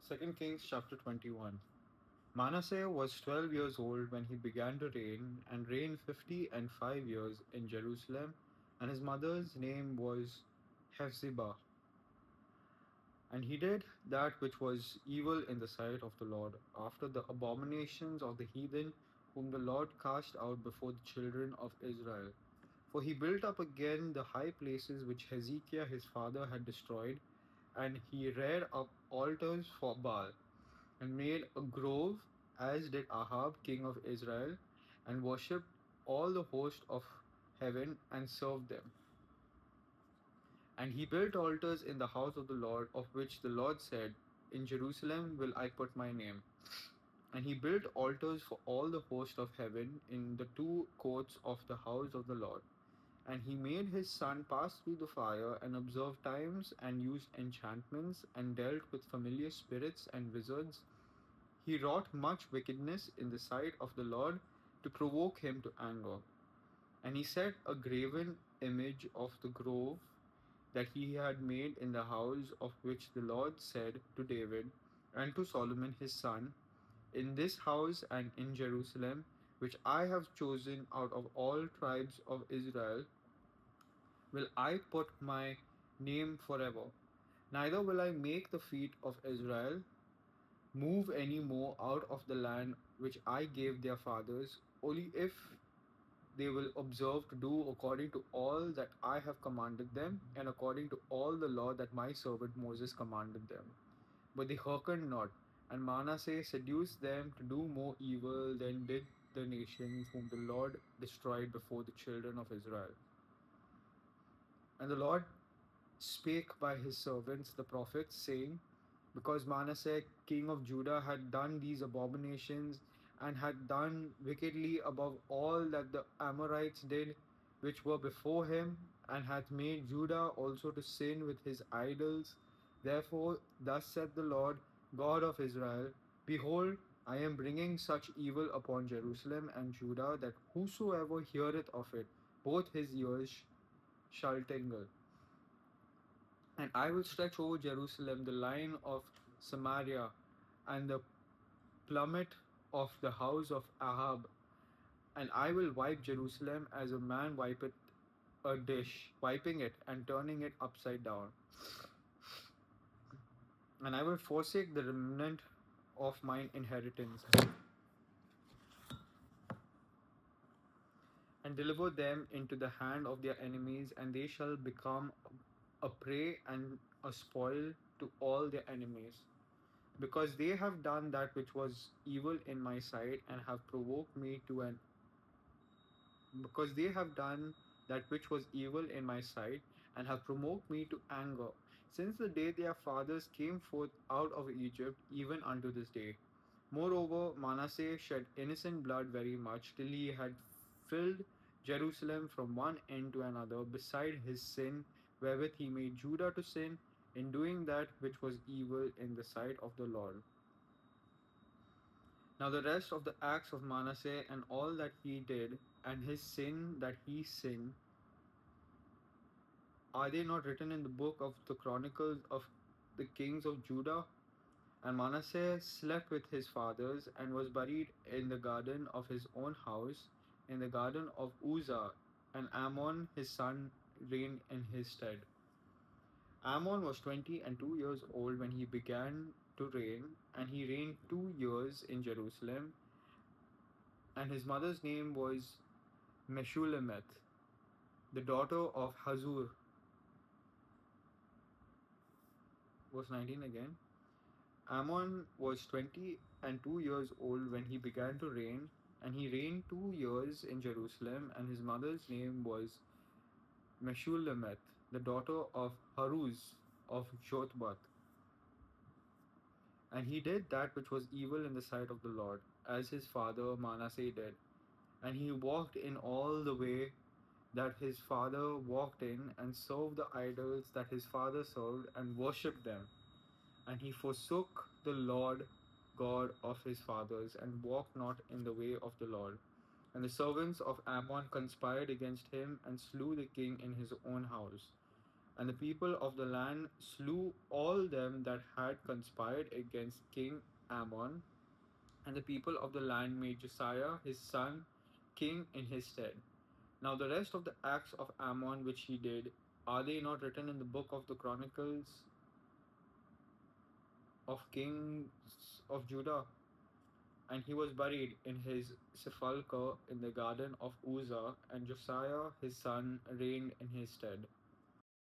2 Kings chapter 21. Manasseh was 12 years old when he began to reign, and reigned 50 and 5 years in Jerusalem, and his mother's name was Hephzibah. And he did that which was evil in the sight of the Lord, after the abominations of the heathen, whom the Lord cast out before the children of Israel. For he built up again the high places which Hezekiah his father had destroyed, and he reared up altars for Baal, and made a grove, as did Ahab king of Israel, and worshipped all the host of heaven, and served them. And he built altars in the house of the Lord, of which the Lord said, In Jerusalem will I put my name. And he built altars for all the host of heaven in the two courts of the house of the Lord. And he made his son pass through the fire, and observed times, and used enchantments, and dealt with familiar spirits and wizards. He wrought much wickedness in the sight of the Lord, to provoke him to anger. And he set a graven image of the grove that he had made in the house, of which the Lord said to David and to Solomon his son, In this house and in Jerusalem, which I have chosen out of all tribes of Israel, will I put my name forever. Neither will I make the feet of Israel move any more out of the land which I gave their fathers, only if they will observe to do according to all that I have commanded them, and according to all the law that my servant Moses commanded them. But they hearkened not, and Manasseh seduced them to do more evil than did the nations whom the Lord destroyed before the children of Israel. And the Lord spake by his servants the prophets, saying, Because Manasseh king of Judah had done these abominations, and had done wickedly above all that the Amorites did, which were before him, and hath made Judah also to sin with his idols. Therefore, thus saith the Lord God of Israel, Behold, I am bringing such evil upon Jerusalem and Judah, that whosoever heareth of it, both his ears shall tingle. And I will stretch over Jerusalem the line of Samaria, and the plummet of the house of Ahab. And I will wipe Jerusalem as a man wipeth a dish, wiping it and turning it upside down. And I will forsake the remnant of mine inheritance, and deliver them into the hand of their enemies, and they shall become a prey and a spoil to all their enemies. Because they have done that which was evil in my sight, and have provoked me to an because they have done that which was evil in my sight, and have provoked me to anger, since the day their fathers came forth out of Egypt, even unto this day. Moreover, Manasseh shed innocent blood very much, till he had filled Jerusalem from one end to another, beside his sin, wherewith he made Judah to sin, in doing that which was evil in the sight of the Lord. Now the rest of the acts of Manasseh, and all that he did, and his sin that he sinned, are they not written in the book of the Chronicles of the kings of Judah? And Manasseh slept with his fathers, and was buried in the garden of his own house, in the garden of Uzzah, and Ammon his son reigned in his stead. Ammon was 22 years old when he began to reign, and he reigned 2 years in Jerusalem. And his mother's name was Meshulemeth, the daughter of Hazur. Was 19 again. Ammon was 22 years old when he began to reign, and he reigned 2 years in Jerusalem. And his mother's name was Meshulemeth, the daughter of Haruz of Jotbath. And he did that which was evil in the sight of the Lord, as his father Manasseh did. And he walked in all the way that his father walked in, and served the idols that his father served, and worshipped them. And he forsook the Lord God of his fathers, and walked not in the way of the Lord. And the servants of Ammon conspired against him, and slew the king in his own house. And the people of the land slew all them that had conspired against King Ammon, and the people of the land made Josiah his son king in his stead. Now the rest of the acts of Ammon which he did, are they not written in the book of the Chronicles of Kings of Judah? And he was buried in his sepulchre in the garden of Uzzah, and Josiah his son reigned in his stead.